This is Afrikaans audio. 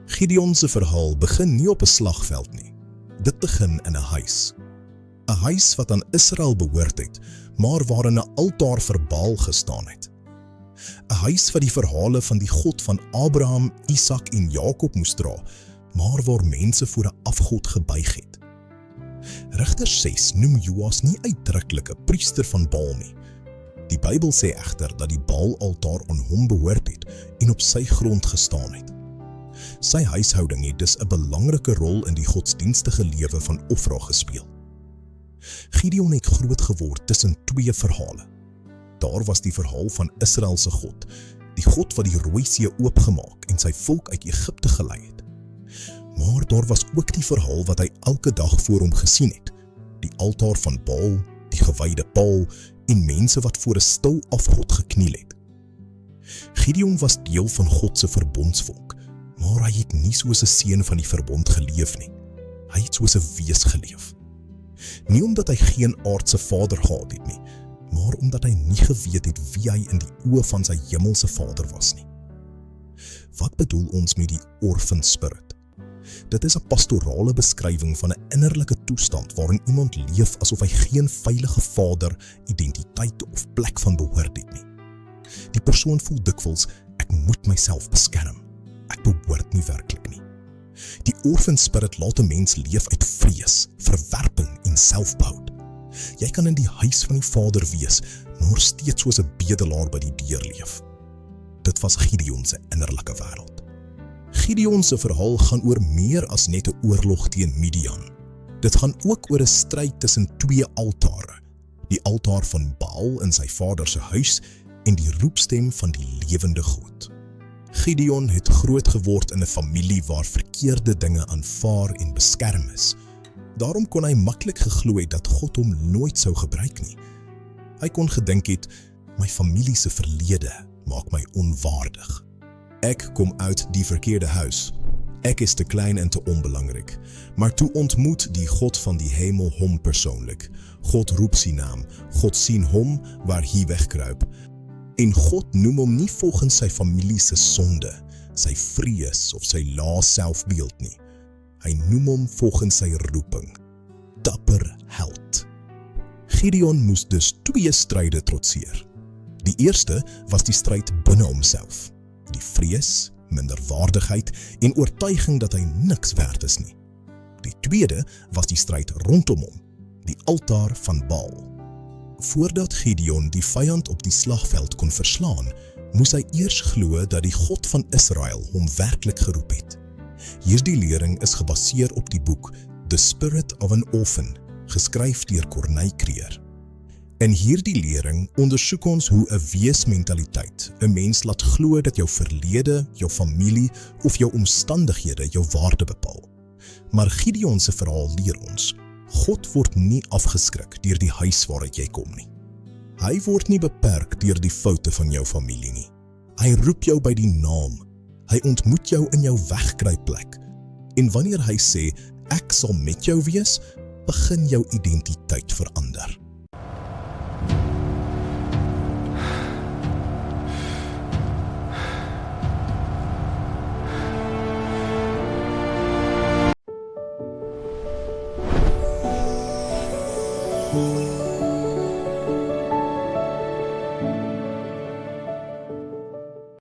Gideon se verhaal begin nie op 'n slagveld nie. Dit begin in 'n huis. 'n Huis wat aan Israel behoort het, maar waarin 'n altaar vir Baal gestaan het. 'n Huis wat die verhale van die God van Abraham, Isak en Jakob moes dra, maar waar mense voor 'n afgod gebuig het. Rigters 6 noem Joas nie uitdruklik 'n priester van Baal nie. Die Bybel sê egter dat die Baal-altaar aan hom behoort het en op sy grond gestaan het. Sy huishouding het dus 'n belangrike rol in die godsdienstige lewe van Ofra gespeel. Gideon het groot geword tussen twee verhale. Daar was die verhaal van Israel se God, die God wat die Rooi See oopgemaak en sy volk uit Egipte gelei het. Maar daar was ook die verhaal wat hy elke dag voor hom gesien het, die altaar van Baal, die gewyde paal en mense wat voor 'n stil afgod gekniel het. Gideon was deel van God se verbondsvolk, maar hy het nie soos 'n seun van die verbond geleef nie. Hy het soos 'n wees geleef. Nie omdat hy geen aardse vader gehad het nie, maar omdat hy nie geweet het wie hy in die oë van sy hemelse Vader was nie. Wat bedoel ons met die orphan spirit? Dit is 'n pastorale beskrywing van 'n innerlike toestand waarin iemand leef asof hy geen veilige vader, identiteit of plek van behoort het nie. Die persoon voel dikwels, ek moet myself beskerm. Ek behoort nie werklik nie. Die orphan spirit laat 'n mens leef uit vrees, verwerping en selfbehoud. Jy kan in die huis van die Vader wees, maar steeds soos 'n bedelaar by die deur leef. Dit was Gideon se innerlike wêreld. Gideon se verhaal gaan oor meer as net 'n oorlog teen Midian. Dit gaan ook oor 'n stryd tussen twee altare, die altaar van Baal in sy vader se huis en die roepstem van die lewende God. Gideon het groot geword in 'n familie waar verkeerde dinge aanvaar en beskerm is. Daarom kon hy maklik geglo het dat God hom nooit sou gebruik nie. Hy kon gedink het, my familie se verlede maak my onwaardig. Ek kom uit die verkeerde huis. Ek is te klein en te onbelangrik. Maar toe ontmoet die God van die hemel hom persoonlik. God roep sy naam. God sien hom waar hy wegkruip. En God noem hom nie volgens sy familie se sonde, sy vrees of sy lae selfbeeld nie. Hy noem hom volgens sy roeping. Dapper held. Gideon moes dus twee stryde trotseer. Die eerste was die stryd binne homself. Die vrees, minderwaardigheid en oortuiging dat hy niks werd is nie. Die tweede was die stryd rondom hom, die altaar van Baal. Voordat Gideon die vyand op die slagveld kon verslaan, moes hy eers glo dat die God van Israel hom werklik geroep het. Hierdie lering is gebaseer op die boek The Spirit of an Orphan, geskryf deur Corneille Creer. In hierdie lering ondersoek ons hoe 'n weesmentaliteit 'n mens laat glo dat jou verlede, jou familie of jou omstandighede jou waarde bepaal. Maar Gideon se verhaal leer ons, God word nie afgeskrik deur die huis waaruit jy kom nie. Hy word nie beperk deur die foute van jou familie nie. Hy roep jou by die naam. Hy ontmoet jou in jou wegkruipplek. En wanneer hy sê, ek sal met jou wees, begin jou identiteit verander.